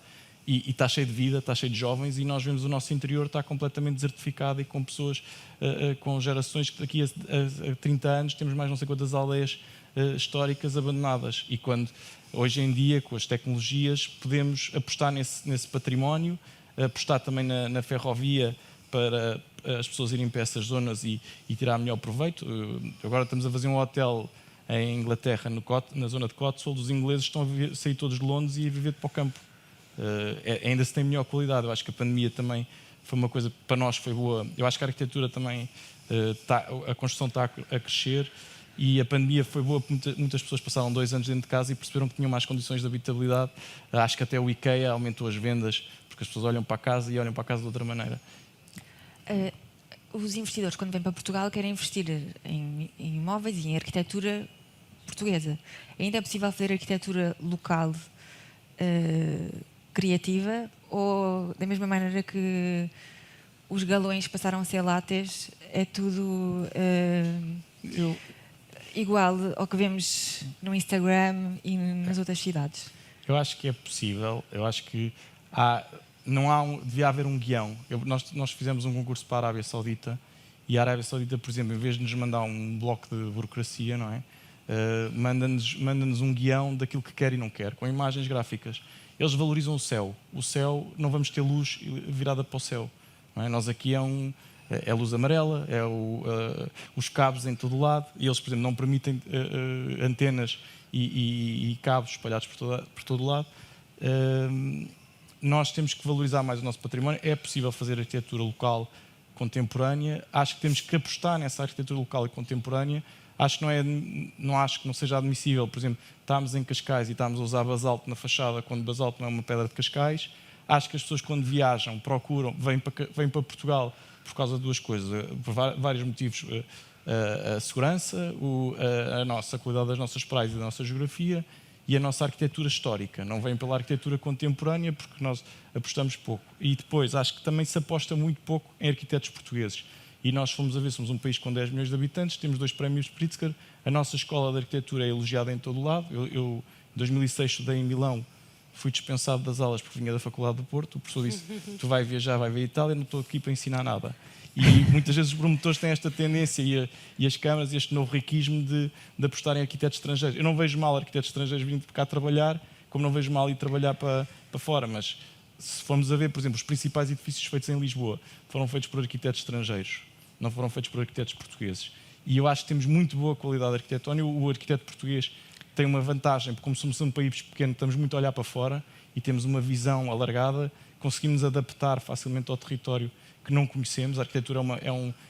e está cheio de vida, está cheio de jovens, e nós vemos o nosso interior está completamente desertificado e com pessoas, com gerações que daqui a 30 anos temos mais não sei quantas aldeias históricas abandonadas. E quando hoje em dia, com as tecnologias, podemos apostar nesse património, apostar também na ferrovia para as pessoas irem para essas zonas e tirar melhor proveito. Agora estamos a fazer um hotel em Inglaterra, na zona de Cotswold. Os ingleses estão a sair todos de Londres e a viver para o campo. Ainda se tem melhor qualidade. Eu acho que a pandemia também foi uma coisa que para nós foi boa. Eu acho que a arquitetura também, a construção está a crescer, e a pandemia foi boa porque muitas pessoas passaram 2 anos dentro de casa e perceberam que tinham mais condições de habitabilidade. Acho que até o IKEA aumentou as vendas, porque as pessoas olham para a casa e olham para a casa de outra maneira. Os investidores, quando vêm para Portugal, querem investir em imóveis e em arquitetura portuguesa. Ainda é possível fazer arquitetura local, criativa, ou da mesma maneira que os galões passaram a ser látex, é tudo igual ao que vemos no Instagram e nas outras cidades? Eu acho que é possível. Eu acho que devia haver um guião. Nós fizemos um concurso para a Arábia Saudita, e a Arábia Saudita, por exemplo, em vez de nos mandar um bloco de burocracia, não é? Manda-nos um guião daquilo que quer e não quer, com imagens gráficas. Eles valorizam o céu. O céu, não vamos ter luz virada para o céu. Não é? Nós aqui é luz amarela, os cabos em todo lado, e eles, por exemplo, não permitem antenas e cabos espalhados por todo lado. Nós temos que valorizar mais o nosso património. É possível fazer arquitetura local contemporânea. Acho que temos que apostar nessa arquitetura local e contemporânea. Não acho que não seja admissível, por exemplo, estamos em Cascais e estamos a usar basalto na fachada, quando basalto não é uma pedra de Cascais. Acho que as pessoas, quando viajam, vêm para Portugal por causa de 2 coisas, por vários motivos: a segurança, a qualidade das nossas praias e da nossa geografia, e a nossa arquitetura histórica. Não vêm pela arquitetura contemporânea, porque nós apostamos pouco. E depois, acho que também se aposta muito pouco em arquitetos portugueses. E nós fomos a ver, somos um país com 10 milhões de habitantes, temos 2 prémios Pritzker, a nossa escola de arquitetura é elogiada em todo o lado. Eu em 2006, estudei em Milão, fui dispensado das aulas porque vinha da Faculdade do Porto. O professor disse: tu vai viajar, vai ver a Itália, não estou aqui para ensinar nada. E muitas vezes os promotores têm esta tendência, e as câmaras, este novo riquismo de apostar em arquitetos estrangeiros. Eu não vejo mal arquitetos estrangeiros vindo cá trabalhar, como não vejo mal ir trabalhar para fora, mas se formos a ver, por exemplo, os principais edifícios feitos em Lisboa foram feitos por arquitetos estrangeiros, não foram feitos por arquitetos portugueses. E eu acho que temos muito boa qualidade arquitetónica. O arquiteto português tem uma vantagem, porque como somos um país pequeno, estamos muito a olhar para fora e temos uma visão alargada, conseguimos adaptar facilmente ao território que não conhecemos. A arquitetura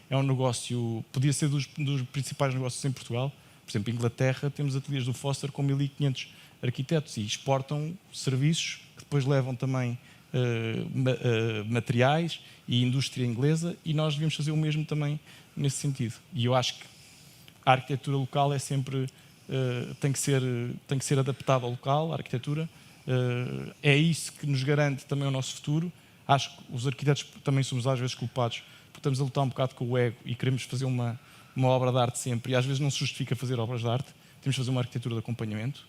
é um negócio, podia ser dos principais negócios em Portugal. Por exemplo, em Inglaterra temos ateliês do Foster com 1500 arquitetos e exportam serviços que depois levam também materiais e indústria inglesa, e nós devíamos fazer o mesmo também nesse sentido. E eu acho que a arquitetura local é sempre, tem que ser adaptada ao local, a arquitetura. É isso que nos garante também o nosso futuro. Acho que os arquitetos também somos às vezes culpados, porque estamos a lutar um bocado com o ego e queremos fazer uma obra de arte sempre, e às vezes não se justifica fazer obras de arte, temos de fazer uma arquitetura de acompanhamento,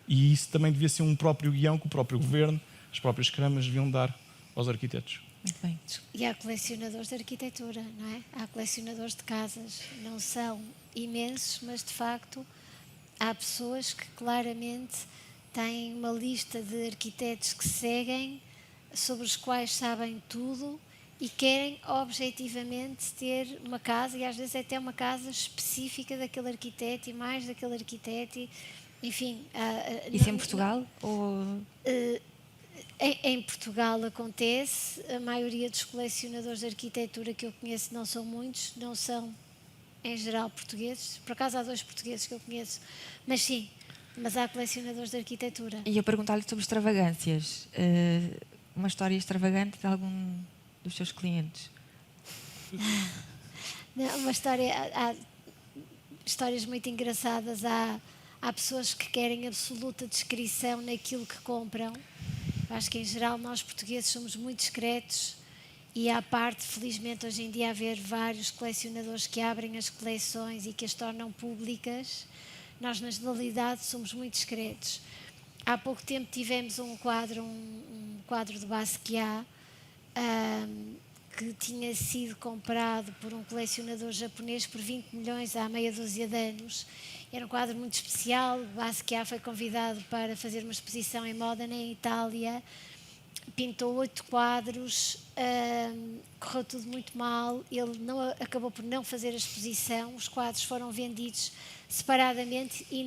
e isso também devia ser um próprio guião que o próprio governo, as próprias câmaras deviam dar aos arquitetos. Muito bem. E há colecionadores de arquitetura, não é? Há colecionadores de casas, não são imensos, mas de facto há pessoas que claramente têm uma lista de arquitetos que seguem, sobre os quais sabem tudo e querem objetivamente ter uma casa, e às vezes até uma casa específica daquele arquiteto e mais daquele arquiteto, e, enfim. Isso em Portugal? Ou... Em Portugal acontece, a maioria dos colecionadores de arquitetura que eu conheço não são muitos, não são em geral portugueses, por acaso há 2 portugueses que eu conheço, mas sim, mas há colecionadores de arquitetura. E eu perguntar-lhe sobre extravagâncias. Uma história extravagante de algum dos seus clientes? Não, uma história, há histórias muito engraçadas, há pessoas que querem absoluta descrição naquilo que compram. Acho que em geral nós portugueses somos muito discretos, e à parte, felizmente hoje em dia, haver vários colecionadores que abrem as coleções e que as tornam públicas. Nós na generalidade somos muito discretos. Há pouco tempo tivemos um quadro de Basquiat, que tinha sido comprado por um colecionador japonês por 20 milhões há meia dúzia de anos. Era um quadro muito especial. Basquiat foi convidado para fazer uma exposição em Modena, em Itália. Pintou 8 quadros, correu tudo muito mal. Ele acabou por não fazer a exposição. Os quadros foram vendidos separadamente e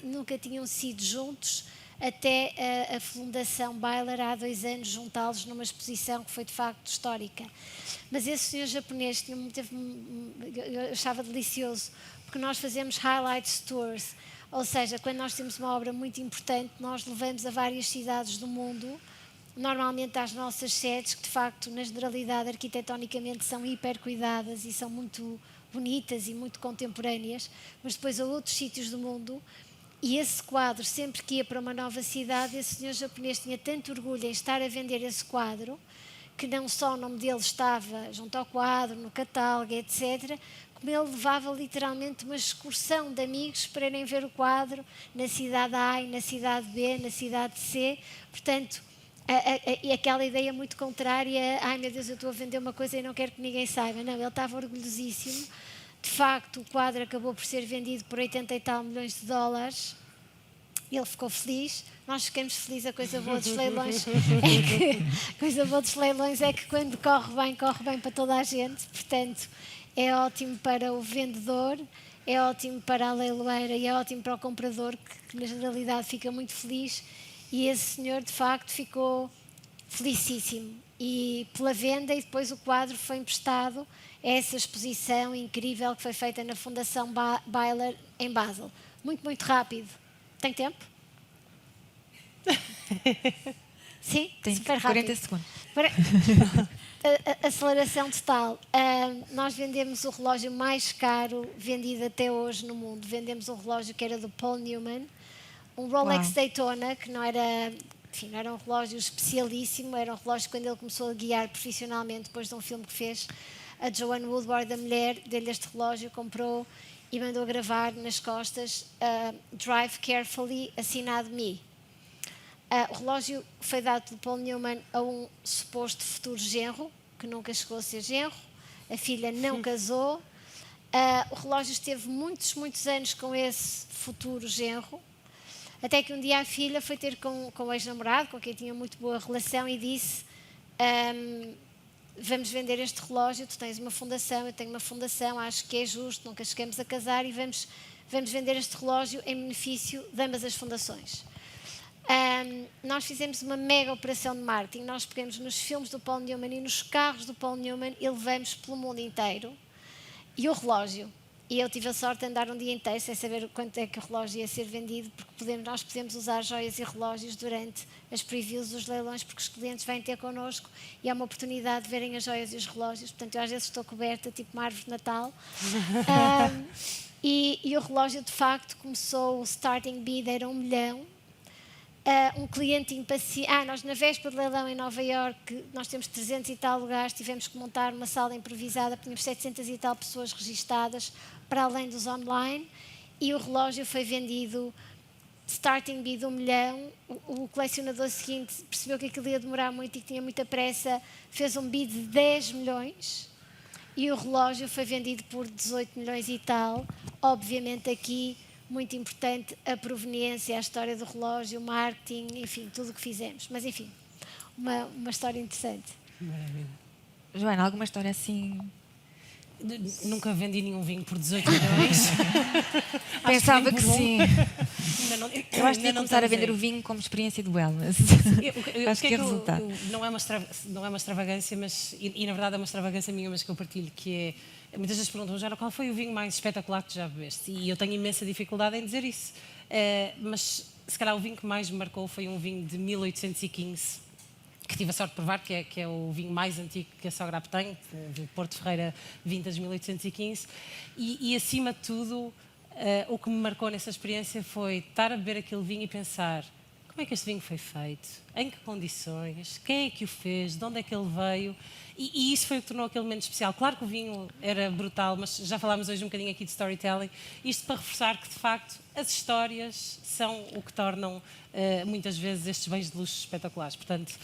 nunca tinham sido juntos, até a Fundação Byler, há 2 anos, juntá-los numa exposição que foi de facto histórica. Mas esse senhor japonês eu achava delicioso, porque nós fazemos highlights tours, ou seja, quando nós temos uma obra muito importante, nós levamos a várias cidades do mundo, normalmente às nossas sedes, que de facto, na generalidade, arquitetonicamente são hiper cuidadas e são muito bonitas e muito contemporâneas, mas depois a outros sítios do mundo. E esse quadro, sempre que ia para uma nova cidade, esse senhor japonês tinha tanto orgulho em estar a vender esse quadro, que não só o nome dele estava junto ao quadro, no catálogo, etc., como ele levava literalmente uma excursão de amigos para irem ver o quadro na cidade A e na cidade B, na cidade C. Portanto, e aquela ideia muito contrária, ai meu Deus, eu estou a vender uma coisa e não quero que ninguém saiba. Não, ele estava orgulhosíssimo. De facto, o quadro acabou por ser vendido por 80 e tal milhões de dólares. Ele ficou feliz. Nós ficamos felizes. A coisa boa dos leilões é que quando corre bem para toda a gente. Portanto, é ótimo para o vendedor, é ótimo para a leiloeira e é ótimo para o comprador, que na generalidade fica muito feliz. E esse senhor, de facto, ficou felicíssimo. E pela venda, e depois o quadro foi emprestado a essa exposição incrível que foi feita na Fundação Byler, em Basel. Muito, muito rápido. Tem tempo? Sim? Tem super 40 rápido. segundos. Aceleração total. Nós vendemos o relógio mais caro vendido até hoje no mundo. Vendemos um relógio que era do Paul Newman, um Rolex Uau. Daytona, que não era, enfim, não era um relógio especialíssimo, era um relógio quando ele começou a guiar profissionalmente, depois de um filme que fez. A Joanne Woodward, a mulher, deu-lhe este relógio, comprou e mandou gravar nas costas Drive Carefully, assinado Me. O relógio foi dado pelo Paul Newman a um suposto futuro genro, que nunca chegou a ser genro. A filha não casou. O relógio esteve muitos, muitos anos com esse futuro genro, até que um dia a filha foi ter com o ex-namorado, com quem tinha muito boa relação, e disse: vamos vender este relógio, tu tens uma fundação, eu tenho uma fundação, acho que é justo, nunca chegamos a casar e vamos vender este relógio em benefício de ambas as fundações. Nós fizemos uma mega operação de marketing. Nós pegamos nos filmes do Paul Newman e nos carros do Paul Newman e levamos pelo mundo inteiro. E o relógio E eu tive a sorte de andar um dia inteiro sem saber quanto é que o relógio ia ser vendido, porque nós podemos usar joias e relógios durante as previews dos leilões, porque os clientes vêm ter connosco e é uma oportunidade de verem as joias e os relógios. Portanto, eu às vezes estou coberta, tipo uma árvore de Natal. E o relógio, de facto, começou, o starting bid era 1 milhão. Um cliente impaciente. Nós na véspera de leilão em Nova Iorque, nós temos 300 e tal lugares, tivemos que montar uma sala improvisada, tínhamos 700 e tal pessoas registadas, para além dos online, e o relógio foi vendido, starting bid 1 milhão. O colecionador seguinte percebeu que aquilo ia demorar muito e que tinha muita pressa, fez um bid de 10 milhões e o relógio foi vendido por 18 milhões e tal. Obviamente aqui muito importante a proveniência, a história do relógio, o marketing, enfim, tudo o que fizemos. Mas, enfim, uma história interessante. Maravilha. Joana, alguma história assim? Nunca vendi nenhum vinho por 18 milhões. Pensava que sim. Eu acho que ainda ia começar a vender o vinho como experiência de wellness. Acho que é resultado. Não é uma extravagância, mas, e na verdade é uma extravagância minha, mas que eu partilho, que é, muitas vezes perguntam, já qual foi o vinho mais espetacular que já bebeste? E eu tenho imensa dificuldade em dizer isso. Mas se calhar o vinho que mais me marcou foi um vinho de 1815, que tive a sorte de provar, que é o vinho mais antigo que a Sograp tem, do Porto Ferreira Vintage 1815, e acima de tudo, o que me marcou nessa experiência foi estar a beber aquele vinho e pensar: como é que este vinho foi feito? Em que condições? Quem é que o fez? De onde é que ele veio? E isso foi o que tornou aquele momento especial. Claro que o vinho era brutal, mas já falámos hoje um bocadinho aqui de storytelling. Isto para reforçar que, de facto, as histórias são o que tornam, muitas vezes, estes bens de luxo espetaculares. Portanto,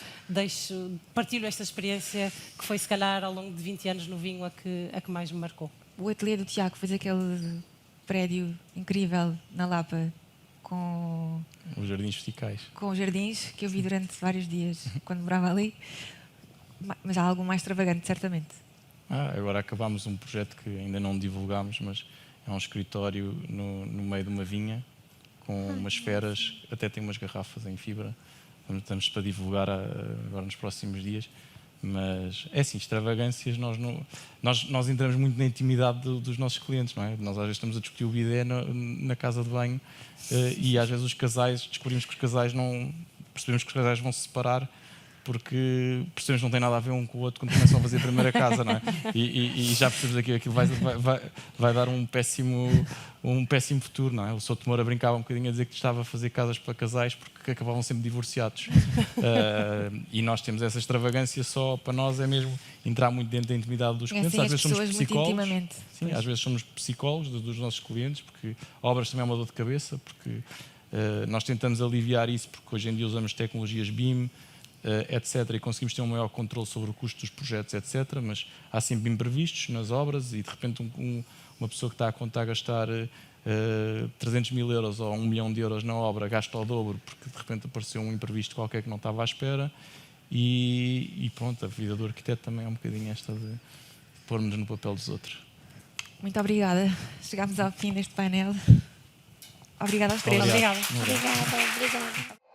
partilho esta experiência que foi, se calhar, ao longo de 20 anos no vinho, a que mais me marcou. O ateliê do Tiago fez aquele prédio incrível na Lapa com Os jardins verticais. com os jardins que eu vi durante vários dias quando morava ali. Mas há algo mais extravagante, certamente. Agora acabámos um projeto que ainda não divulgámos, mas é um escritório no meio de uma vinha, com umas esferas, até tem umas garrafas em fibra. Estamos para divulgar agora nos próximos dias. Mas é assim, extravagâncias, nós entramos muito na intimidade dos nossos clientes, não é? Nós às vezes estamos a discutir o bidé na casa de banho e às vezes os casais, descobrimos que os casais percebemos que os casais vão se separar porque percebemos que não tem nada a ver um com o outro quando começam a fazer a primeira casa, não é? E já percebemos que aquilo vai dar um péssimo futuro, não é? O Sr. Moura brincava um bocadinho a dizer que estava a fazer casas para casais porque acabavam sempre divorciados. E nós temos essa extravagância só para nós, é mesmo entrar muito dentro da intimidade dos clientes. Assim, às vezes somos psicólogos. Sim, às vezes somos psicólogos dos nossos clientes, porque obras também é uma dor de cabeça, porque nós tentamos aliviar isso, porque hoje em dia usamos tecnologias BIM, etc. E conseguimos ter um maior controle sobre o custo dos projetos, etc. Mas há sempre imprevistos nas obras e de repente uma pessoa que está a contar gastar 300 mil euros ou 1 milhão de euros na obra gasta ao dobro porque de repente apareceu um imprevisto qualquer que não estava à espera e pronto, a vida do arquiteto também é um bocadinho esta de pôr-nos no papel dos outros. Muito obrigada. Chegámos ao fim deste painel. Obrigada aos três. Obrigada. Obrigada.